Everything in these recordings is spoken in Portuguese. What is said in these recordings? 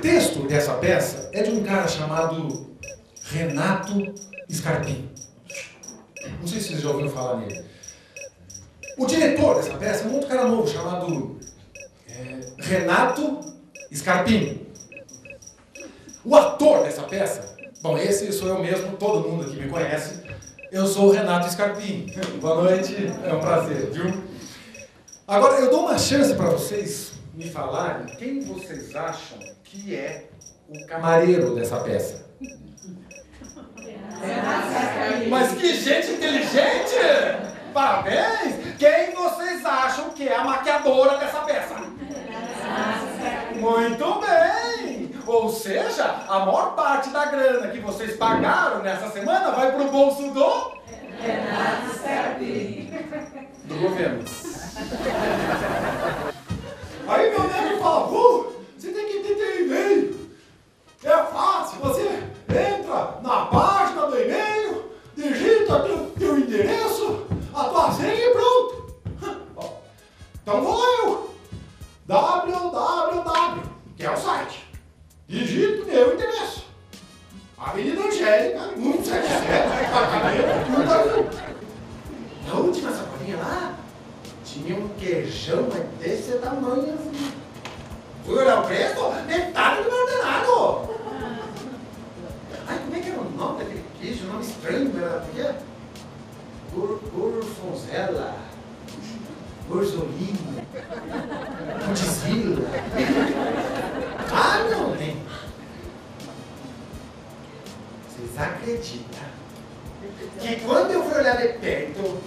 texto dessa peça é de um cara chamado Renato Scarpim. Não sei se vocês já ouviram falar nele. O diretor dessa peça é um outro cara novo chamado Renato Scarpim. O ator dessa peça, bom, esse sou eu mesmo, todo mundo aqui me conhece. Eu sou o Renato Scarpim. Boa noite, é um prazer, viu? Agora, eu dou uma chance para vocês me falarem quem vocês acham que é o camareiro dessa peça. Mas que gente inteligente! Parabéns! Quem vocês acham que é a maquiadora dessa peça? Muito bem! Ou seja, a maior parte da grana que vocês pagaram nessa semana vai pro bolso do... Renato Scarpim. Do governo. Aí meu nego fala, você tem que ter e-mail. É fácil, você entra na página do e-mail, digita teu endereço, a tua senha e pronto. Então vou lá eu. www, que é o site. Digito meu endereço. Avenida Angélica, 177, apartamento, tudo ali. Na última sacolinha lá, tinha um queijão desse tamanho assim. Fui olhar o preço, metade do meu ordenado. Ai, como é que era o nome daquele queijo? Um nome estranho, era o quê? Gorgonzola, Gorzolino, Godzilla. Ah, não lembro. Vocês acreditam que quando eu fui olhar de perto,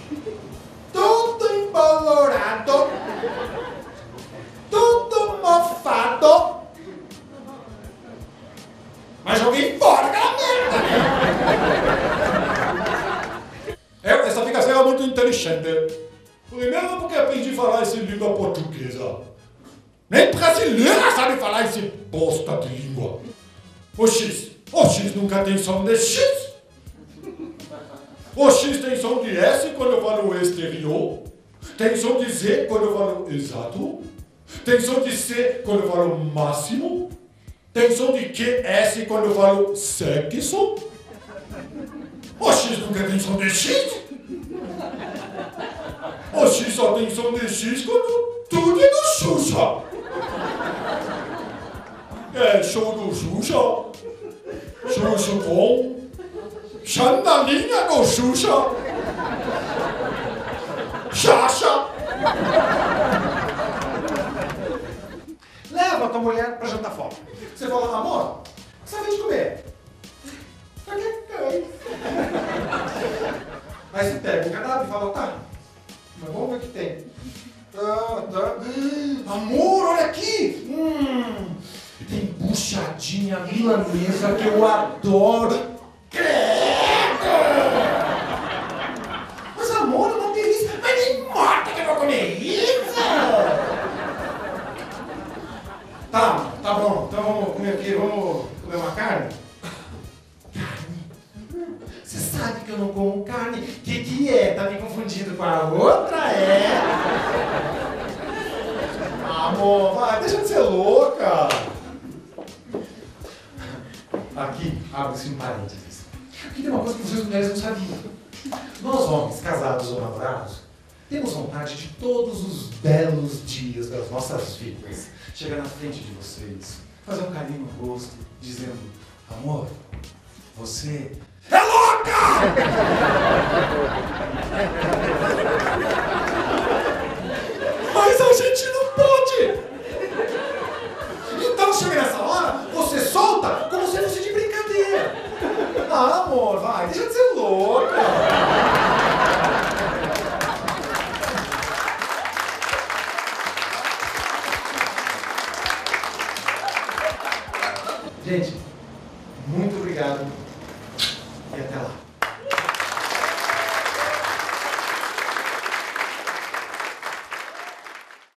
tudo embolorado, tudo mofado, mas joguei fora aquela merda, Essa ficação é muito inteligente. Primeiro porque aprendi a falar essa língua portuguesa. Nem brasileira sabe falar esse bosta de língua. O X nunca tem som de X. O X tem som de S quando eu falo exterior. Tem som de Z quando eu falo exato. Tem som de C quando eu falo máximo. Tem som de QS quando eu falo sexo. O X nunca tem som de X. O X só tem som de X quando tudo é do Xuxa. É show do Xuxa. Xuxa bom. Chandalinha do Xuxa. Xaxa. leva a tua mulher pra jantar fora. Você fala, amor, você vai de comer. Aí você pega o cardápio e fala, tá, mas vamos ver o que tem. Amor, olha aqui! Tem buchadinha milanesa que eu adoro. Mas amor, eu não tenho isso. Mas nem morta que eu vou comer isso! Tá bom, então vamos comer aqui, vamos comer uma carne? Carne? Você sabe que eu não como carne? Que é? Tá me confundindo com a outra, é? Amor, vai, deixa de ser louca! Aqui, abre-se um parênteses. Aqui tem uma coisa que vocês mulheres não sabiam. Nós homens, casados ou namorados, temos vontade de todos os belos dias das nossas vidas chegar na frente de vocês, fazer um carinho no rosto, dizendo, amor, você é louca! Mas a gente não pode! Então chega nessa hora, você solta como se fosse de brincadeira. Ah, amor, vai, deixa de ser louca. Gente, muito obrigado e até lá.